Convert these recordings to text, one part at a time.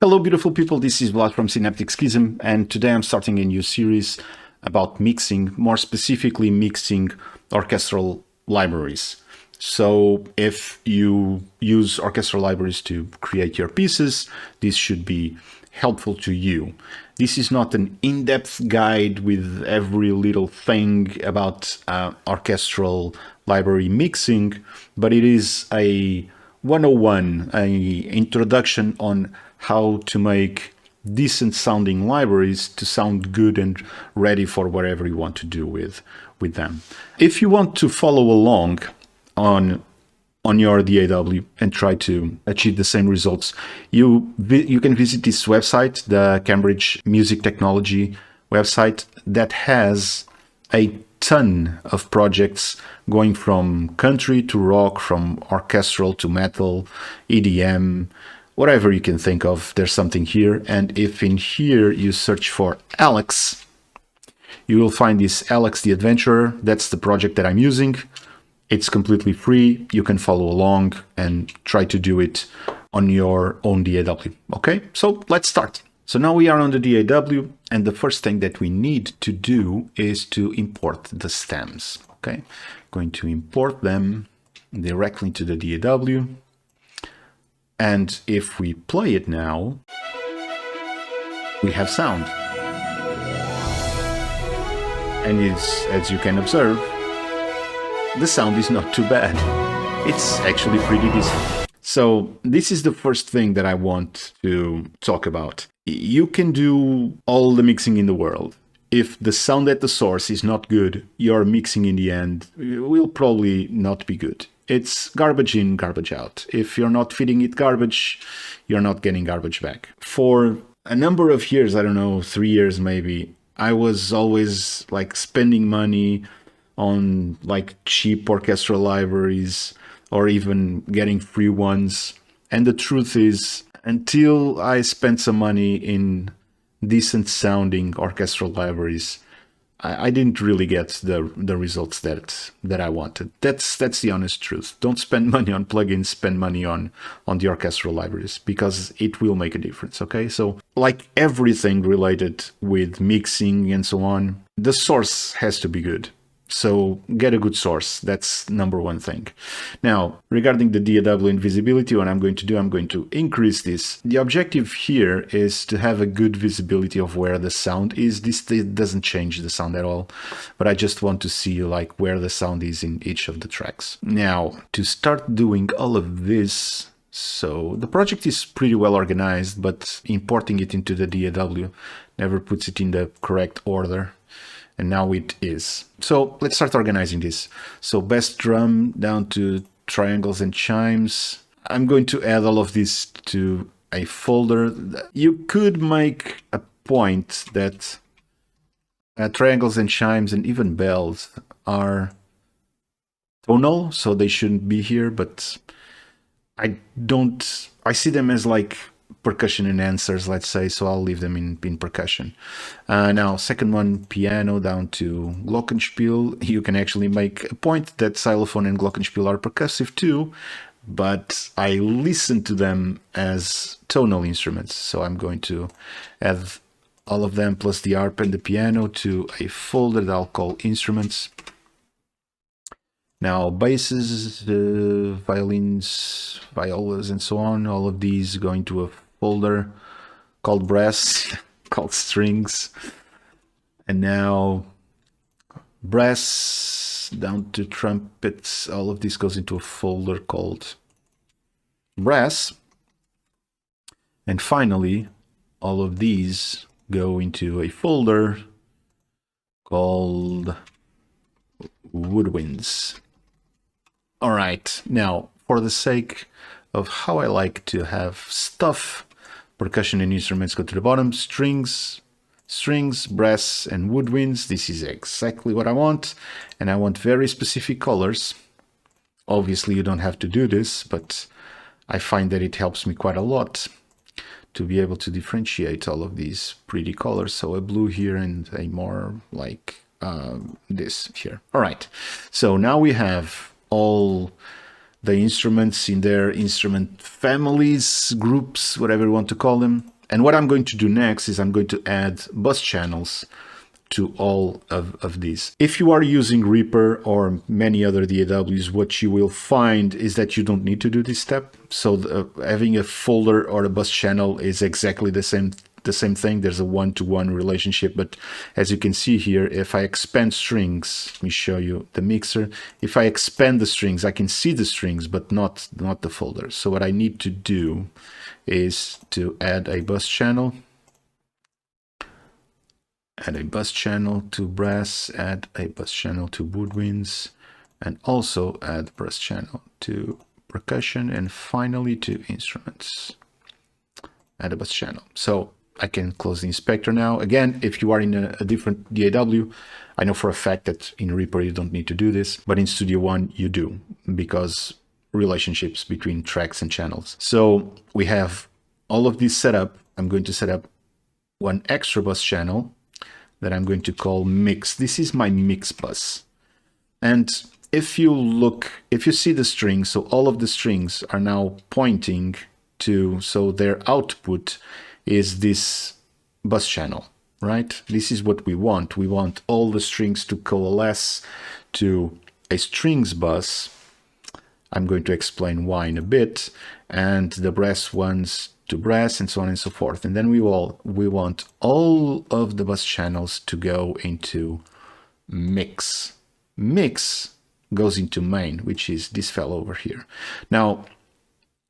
Hello, beautiful people. This is Vlad from Synaptic Schism, and today I'm starting a new series about mixing, more specifically mixing orchestral libraries. So if you use orchestral libraries to create your pieces, this should be helpful to you. This is not an in-depth guide with every little thing about orchestral library mixing, but it is a 101, an introduction on how to make decent sounding libraries to sound good and ready for whatever you want to do with them. If you want to follow along on your DAW and try to achieve the same results, you can visit this website, the Cambridge Music Technology website, that has a ton of projects going from country to rock, from orchestral to metal, EDM, whatever you can think of. There's something here. And if in here you search for Alex, you will find this Alex the Adventurer. That's the project that I'm using. It's completely free. You can follow along and try to do it on your own DAW. Okay, so let's start. So now we are on the DAW, and the first thing that we need to do is to import the stems. Okay, going to import them directly to the DAW. And if we play it now, we have sound. And as you can observe, the sound is not too bad. It's actually pretty decent. So this is the first thing that I want to talk about. You can do all the mixing in the world. If the sound at the source is not good, your mixing in the end will probably not be good. It's garbage in, garbage out. If you're not feeding it garbage, you're not getting garbage back. For a number of years, I don't know, 3 years maybe, I was always like spending money on like cheap orchestral libraries or even getting free ones. And the truth is, until I spent some money in decent sounding orchestral libraries, I didn't really get the results that I wanted. That's the honest truth. Don't spend money on plugins, spend money on the orchestral libraries, because it will make a difference, okay? So like everything related with mixing and so on, the source has to be good. So get a good source. That's number one thing. Now, regarding the DAW invisibility, what I'm going to do, I'm going to increase this. The objective here is to have a good visibility of where the sound is. This doesn't change the sound at all, but I just want to see like where the sound is in each of the tracks. Now, to start doing all of this, so the project is pretty well organized, but importing it into the DAW never puts it in the correct order. And now it is. So let's start organizing this. So bass drum down to triangles and chimes. I'm going to add all of this to a folder. You could make a point that triangles and chimes and even bells are tonal, so they shouldn't be here, but I see them as like percussion enhancers, let's say, so I'll leave them in percussion. Now, second one, piano down to glockenspiel. You can actually make a point that xylophone and glockenspiel are percussive too, but I listen to them as tonal instruments, so I'm going to add all of them plus the harp and the piano to a folder that I'll call instruments. Now, basses, violins, violas, and so on, all of these going to a folder called brass, called strings. And now brass down to trumpets, all of this goes into a folder called brass. And finally, all of these go into a folder called woodwinds. All right, now for the sake of how I like to have stuff, percussion and instruments go to the bottom, strings, brass, and woodwinds. This is exactly what I want, and I want very specific colors. Obviously, you don't have to do this, but I find that it helps me quite a lot to be able to differentiate all of these pretty colors. So a blue here and a more like this here. All right, so now we have all the instruments in their instrument families, groups, whatever you want to call them. And what I'm going to do next is I'm going to add bus channels to all of these. If you are using Reaper or many other DAWs, what you will find is that you don't need to do this step. So having a folder or a bus channel is exactly the same thing. There's a one-to-one relationship, but as you can see here, if I expand strings, let me show you the mixer. If I expand the strings, I can see the strings, but not the folder. So what I need to do is to add a bus channel. Add a bus channel to brass, add a bus channel to woodwinds, and also add bus channel to percussion, and finally to instruments. Add a bus channel. So I can close the inspector now. Again, if you are in a different DAW, I know for a fact that in Reaper you don't need to do this, but in Studio One you do, because relationships between tracks and channels. So we have all of this set up. I'm going to set up one extra bus channel that I'm going to call mix. This is my mix bus. And if you see the strings, so all of the strings are now pointing to, so their output is this bus channel, right? This is what we want. We want all the strings to coalesce to a strings bus. I'm going to explain why in a bit, and the brass ones to brass, and so on and so forth. And then we want all of the bus channels to go into mix. Mix goes into main, which is this fellow over here. Now,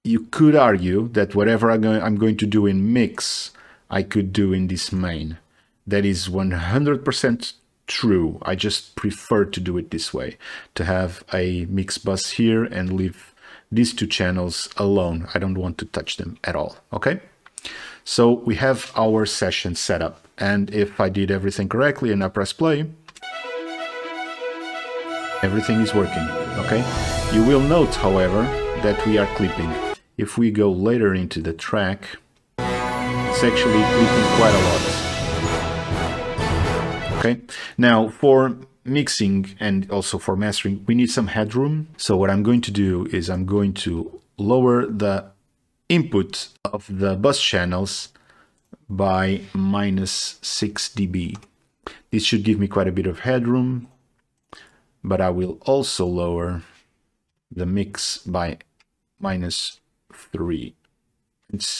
you could argue that whatever I'm going to do in mix, I could do in this main. That is 100% true. I just prefer to do it this way, to have a mix bus here and leave these two channels alone. I don't want to touch them at all. Okay, so we have our session set up, and if I did everything correctly and I press play, everything is working. Okay, you will note, however, that we are clipping. If we go later into the track, it's actually clipping quite a lot. Okay, now for mixing and also for mastering, we need some headroom. So what I'm going to do is I'm going to lower the input of the bus channels by -6 dB. This should give me quite a bit of headroom, but I will also lower the mix by -3.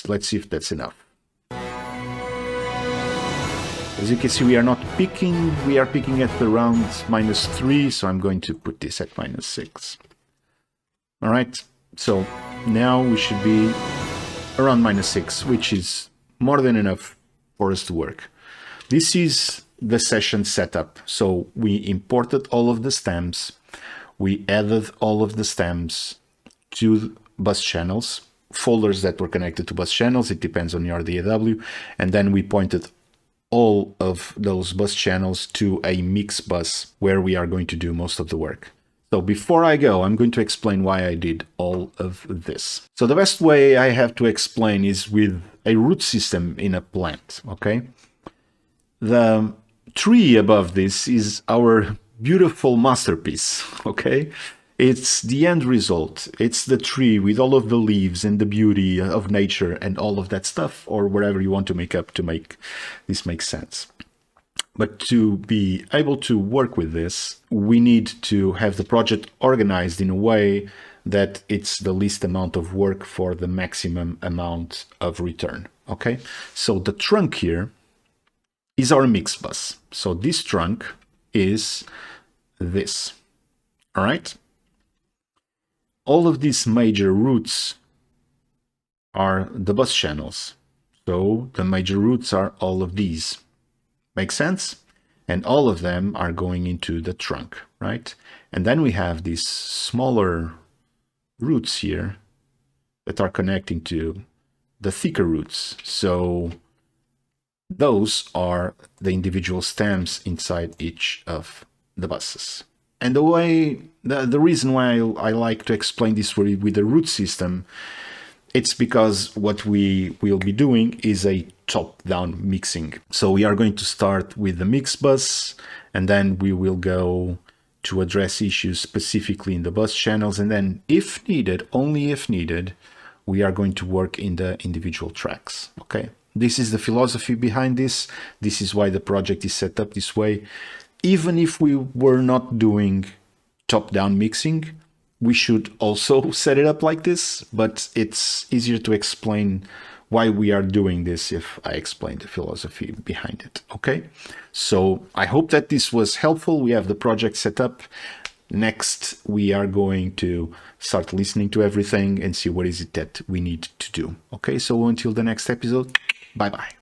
Let's see if that's enough. As you can see, we are not peaking, we are peaking at around -3, so I'm going to put this at -6. All right, so now we should be around -6, which is more than enough for us to work. This is the session setup. So we imported all of the stems, we added all of the stems to bus channels, folders that were connected to bus channels, it depends on your DAW, and then we pointed all of those bus channels to a mix bus where we are going to do most of the work. So before I go, I'm going to explain why I did all of this. So the best way I have to explain is with a root system in a plant, okay? The tree above this is our beautiful masterpiece, okay? It's the end result. It's the tree with all of the leaves and the beauty of nature and all of that stuff, or whatever you want to make up to make this make sense. But to be able to work with this, we need to have the project organized in a way that it's the least amount of work for the maximum amount of return, okay? So the trunk here is our mix bus. So this trunk is this, all right? All of these major roots are the bus channels. So the major roots are all of these. Make sense? And all of them are going into the trunk, right? And then we have these smaller roots here that are connecting to the thicker roots. So those are the individual stems inside each of the buses. And the reason why I like to explain this with the root system, it's because what we will be doing is a top-down mixing. So we are going to start with the mix bus, and then we will go to address issues specifically in the bus channels. And then if needed, only if needed, we are going to work in the individual tracks. Okay. This is the philosophy behind this. This is why the project is set up this way. Even if we were not doing top-down mixing, we should also set it up like this, but it's easier to explain why we are doing this if I explain the philosophy behind it. Okay, so I hope that this was helpful. We have the project set up. Next, we are going to start listening to everything and see what is it that we need to do. Okay, so until the next episode, bye-bye.